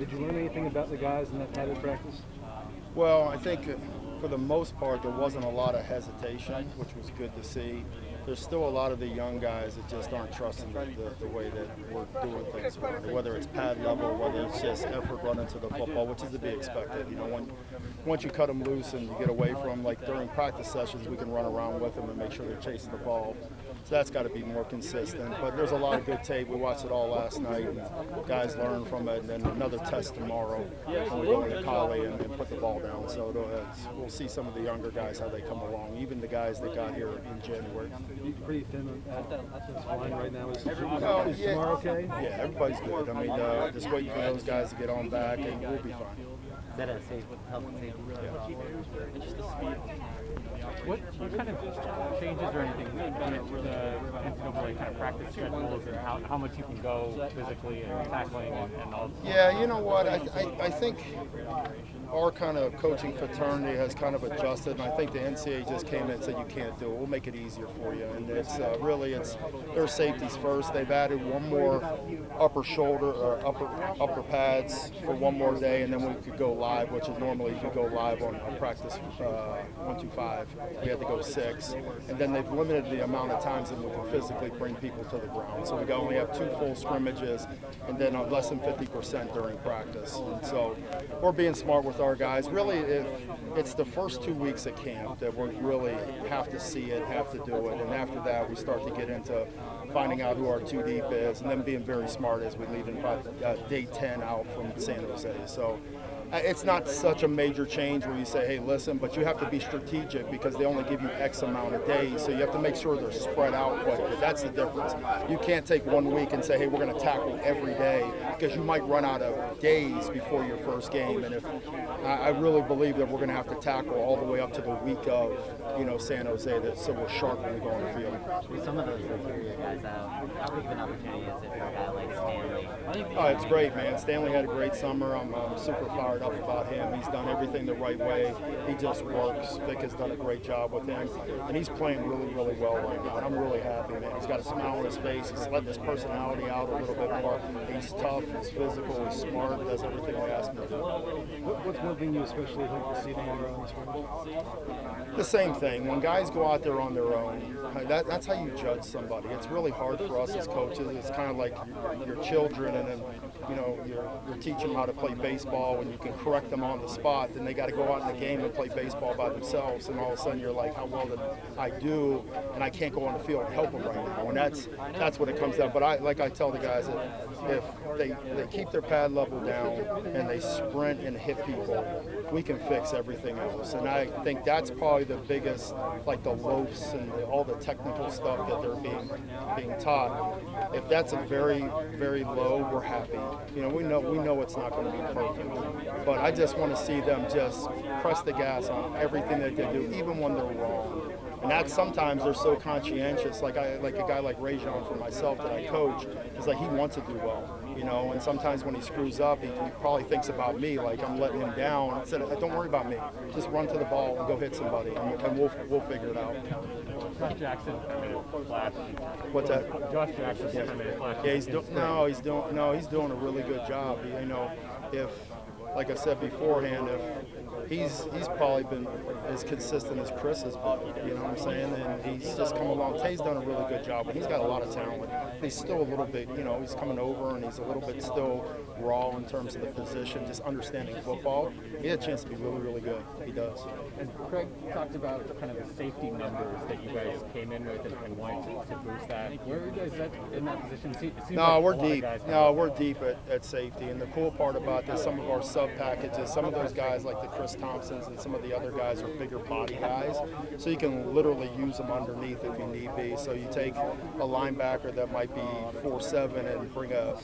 Did you learn anything about the guys in that padded practice? Well, I think for the most part there wasn't a lot of hesitation, which was good to see. There's still a lot of the young guys that just aren't trusting the way that we're doing things, whether it's pad level, whether it's just effort running to the football, which is to be expected. You know, once you cut them loose and you get away from them, like during practice sessions, we can run around with them and make sure they're chasing the ball. So that's got to be more consistent. But there's a lot of good tape. We watched it all last night, and guys learn from it. And then another test tomorrow when we go into Collie and put the ball down. So we'll see some of the younger guys how they come along, even the guys that got here in January. You're pretty thin at this line right now. Is Yeah. tomorrow okay? Yeah, everybody's good. I mean, just waiting for those guys to get on back, and we'll be fine. Is that a safe health and safety? And just the speed. What kind of changes or anything the NCAA kind of practice schedules and how much you can go physically and tackling and all? Yeah, you know what? I think our kind of coaching fraternity has kind of adjusted, and I think the NCAA just came in and said you can't do it. We'll make it easier for you, and it's their safeties first. They've added one more upper shoulder or upper pads for one more day, and then we could go live, which is normally you could go live on a practice 1-2-5. We had to go 6, and then they've limited the amount of times that we can physically bring people to the ground. So we only have 2 full scrimmages, and then less than 50% during practice. And so we're being smart with our guys. Really, it's the first 2 weeks at camp that we really have to see it, have to do it, and after that we start to get into finding out who our 2 deep is, and then being very smart as we lead in day 10 out from San Jose. So it's not such a major change where you say, hey, listen, but you have to be strategic because they only give you X amount of days, so you have to make sure they're spread out quite a bit. That's the difference. You can't take 1 week and say, hey, we're going to tackle every day, because you might run out of days before your first game. And if I really believe that we're going to have to tackle all the way up to the week of, San Jose, so we're sharp when we go on the field. With some of those interior guys out, how big of an opportunity is it for a guy like Stanley? Oh, it's great, man. Stanley had a great summer. I'm super fired up about him. He's done everything the right way. He just works. Vic has done a great job with him, and he's playing really, really well right now. And I'm really happy, man. He's got a smile on his face. He's letting his personality out a little bit more. He's tough. He's physical. He's smart. Does everything we ask him to do. What's one thing you especially hope to see them on their own this morning? The same thing. When guys go out there on their own, that's how you judge somebody. It's really hard for us as coaches. It's kind of like your children, and then you're teaching them how to play baseball, and you can correct them on the spot. Then they got to go out in the game and play baseball by themselves, and all of a sudden you're like, how well did I do? And I can't go on the field and help them right now. And that's what it comes down. But I tell the guys that if they keep their pad level down and they sprint and hit people, we can fix everything else. And I think that's probably the biggest, like the loafs and all the technical stuff that they're being taught. If that's a very, very low, we're happy. We know it's not going to be perfect, but I just want to see them just press the gas on everything that they do, even when they're wrong. And that's sometimes they're so conscientious, like a guy like Rajon for myself that I coach, is like he wants to do well, and sometimes when he screws up, he probably thinks about me, like I'm letting him down. I said, don't worry about me, just run to the ball and go hit somebody, and we'll figure it out. Josh Jackson made a flash. What's that? Josh Jackson made a flash. Yeah, he's doing a really good job. If, like I said beforehand, if he's probably been as consistent as Chris has been, you know what I'm saying? And he's just come along. Tay's done a really good job, and he's got a lot of talent. He's still a little bit, he's coming over, and he's a little bit still raw in terms of the position, just understanding football. He had a chance to be really, really good. He does. And Craig talked about kind of the safety numbers that you guys came in with and wanted to boost that. Where are you guys in that position? No, we're deep. No, we're deep at safety. And the cool part about this, some of our sub packages, some of those guys like the Chris Thompsons and some of the other guys are bigger body guys. So you can literally use them underneath if you need be. So you take a linebacker that might be 4'7" and bring a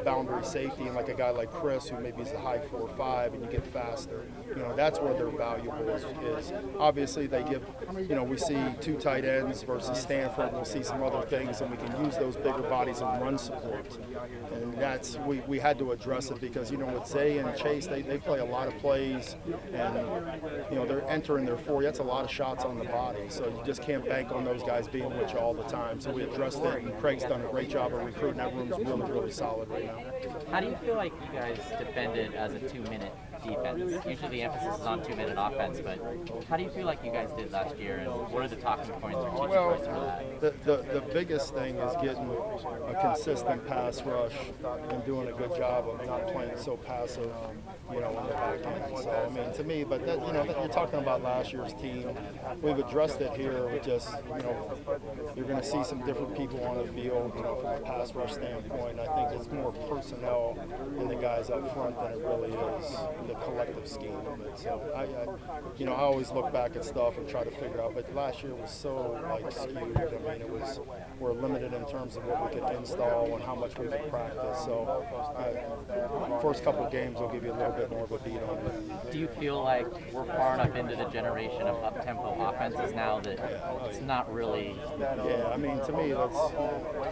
boundary safety, and like a guy like Chris who maybe is a high 4'5", and you get faster. that's where they're valuable. Is obviously they give, we see 2 tight ends versus Stanford. We'll see some other things, and we can use those bigger bodies in run support. And that's we had to address it because with Zay and Chase, they play a lot of plays, and they're entering their 40. That's a lot of shots on the body. So you just can't bank on those guys being with you all the time. So we addressed it, and Craig's done a great job of recruiting. That room's really, really solid right now. How do you feel like you guys defended as a 2-minute defense? Usually the emphasis is on 2-minute offense, but how do you feel like you guys did last year, and what are the talking points or teaching points for that? The biggest thing is getting a consistent pass rush and doing a good job of not playing so passive, in the back end. So, to me, but that, you're talking about last year's team. We've addressed it here with just, you're going to see some different people on the field, from a pass rush standpoint. I think it's more personnel in the guys up front than it really is the collective scheme of it. So I always look back at stuff and try to figure out, but last year was so skewed. We're limited in terms of what we could install and how much we could practice. So first couple of games will give you a little bit more of a beat on it. Do you feel like we're far enough into the generation of up-tempo offenses now that it's not really? Yeah, to me,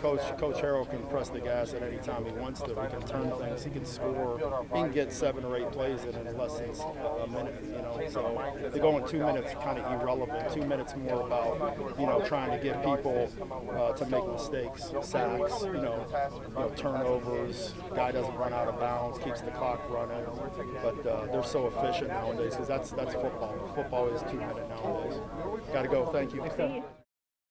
Coach Harrell can press the gas at any time he wants to. He can turn things. He can score. He can get 7 or 8 plays in less than a minute. So they're going 2 minutes kind of irrelevant. 2 minutes more about trying to get people to make mistakes, sacks, turnovers. Guy doesn't run out of bounds, keeps the clock running. But they're so efficient nowadays because that's football. Football is 2 minute nowadays. Got to go. Thank you.